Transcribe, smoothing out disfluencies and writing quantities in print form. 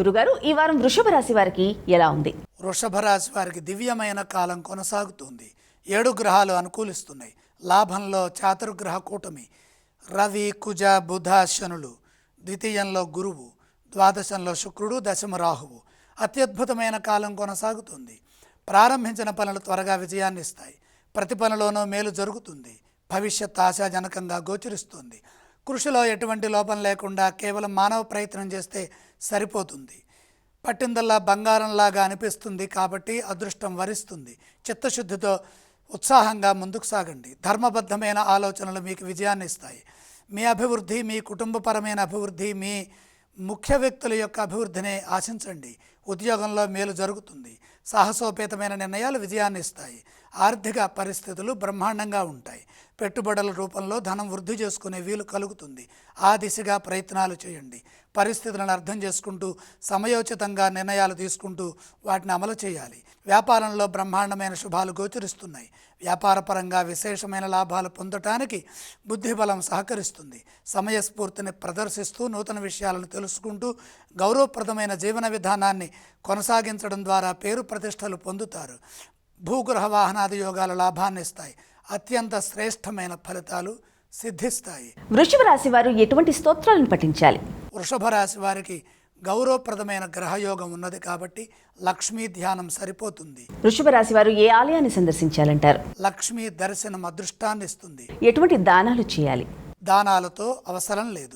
గురుగారు, ఈ వారం వృషభ రాశి వారికి ఎలా ఉంది? వృషభ రాశి వారికి దివ్యమైన కాలం కొనసాగుతుంది. 7 గ్రహాలు అనుకూలిస్తున్నాయి. లాభంలో చాతుర్గ్రహ కూటమి, రవి, కుజ, బుధ, శనులు, ద్వితీయంలో గురువు, ద్వాదశంలో శుక్రుడు, దశమ రాహువు. అత్యద్భుతమైన కాలం కొనసాగుతుంది. ప్రారంభించిన పనులు త్వరగా విజయాన్ని ఇస్తాయి. ప్రతి పనిలోనూ మేలు జరుగుతుంది. భవిష్యత్ ఆశాజనకంగా గోచరిస్తుంది. కృషిలో ఎటువంటి లోపం లేకుండా కేవలం మానవ ప్రయత్నం చేస్తే సరిపోతుంది. పట్టిందల్లా బంగారంలాగా అనిపిస్తుంది కాబట్టి అదృష్టం వరిస్తుంది. చిత్తశుద్ధితో ఉత్సాహంగా ముందుకు సాగండి. ధర్మబద్ధమైన ఆలోచనలు మీకు విజయాన్ని ఇస్తాయి. మీ అభివృద్ధి, మీ కుటుంబపరమైన అభివృద్ధి, మీ ముఖ్య వ్యక్తుల యొక్క అభివృద్ధిని ఆశించండి. ఉద్యోగంలో మేలు జరుగుతుంది. సాహసోపేతమైన నిర్ణయాలు విజయాన్ని ఇస్తాయి. ఆర్థిక పరిస్థితులు బ్రహ్మాండంగా ఉంటాయి. పెట్టుబడుల రూపంలో ధనం వృద్ధి చేసుకునే వీలు కలుగుతుంది. ఆ దిశగా ప్రయత్నాలు చేయండి. పరిస్థితులను అర్థం చేసుకుంటూ సమయోచితంగా నిర్ణయాలు తీసుకుంటూ వాటిని అమలు చేయాలి. వ్యాపారంలో బ్రహ్మాండమైన శుభాలు గోచరిస్తున్నాయి. వ్యాపారపరంగా విశేషమైన లాభాలు పొందటానికి బుద్ధిబలం సహకరిస్తుంది. సమయస్ఫూర్తిని ప్రదర్శిస్తూ నూతన విషయాలను తెలుసుకుంటూ గౌరవప్రదమైన జీవన విధానాన్ని కొనసాగించడం ద్వారా పేరు ప్రతిష్టలు పొందుతారు. భూగృహ వాహనాది యోగాల లాభాన్ని ఇస్తాయి. అత్యంత శ్రేష్టమైన ఫలితాలు సిద్ధిస్తాయి. వృషభ రాశి వారు ఎటువంటి స్తోత్రాలను పఠించాలి? వృషభ రాశి వారికి గౌరవప్రదమైన గ్రహయోగం ఉన్నది కాబట్టి లక్ష్మీ ధ్యానం సరిపోతుంది. వృషభ రాశి వారు ఏ ఆలయాన్ని సందర్శించాలంటారు? లక్ష్మీ దర్శనం అదృష్టాన్ని ఇస్తుంది. ఎటువంటి దానాలు చేయాలి? దానాలతో అవసరం లేదు.